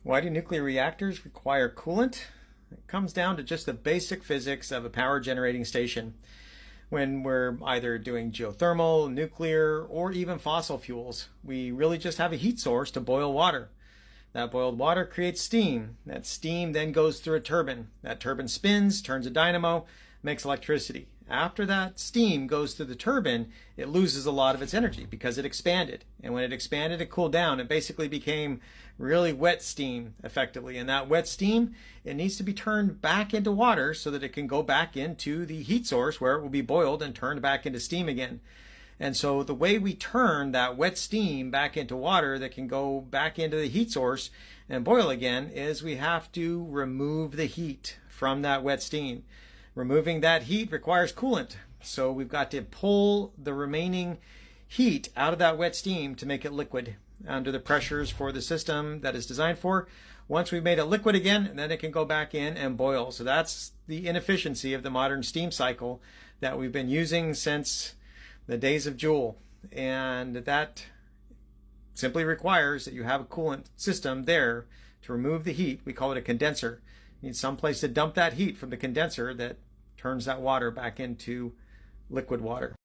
Why do nuclear reactors require coolant? It comes down to just the basic physics of a power generating station. When we're either doing geothermal, nuclear, or even fossil fuels, we really just have a heat source to boil water. That boiled water creates steam. That steam then goes through a turbine. That turbine spins, turns a dynamo, makes electricity. After that steam goes through the turbine, it loses a lot of its energy because it expanded. And when it expanded, it cooled down. It basically became really wet steam, effectively. And that wet steam, it needs to be turned back into water so that it can go back into the heat source where it will be boiled and turned back into steam again. And so the way we turn that wet steam back into water that can go back into the heat source and boil again is we have to remove the heat from that wet steam. Removing that heat requires coolant. So we've got to pull the remaining heat out of that wet steam to make it liquid under the pressures for the system that it's designed for. Once we've made it liquid again, then it can go back in and boil. So that's the inefficiency of the modern steam cycle that we've been using since the days of Joule. And that simply requires that you have a coolant system there to remove the heat. We call it a condenser. You need some place to dump that heat from the condenser that turns that water back into liquid water.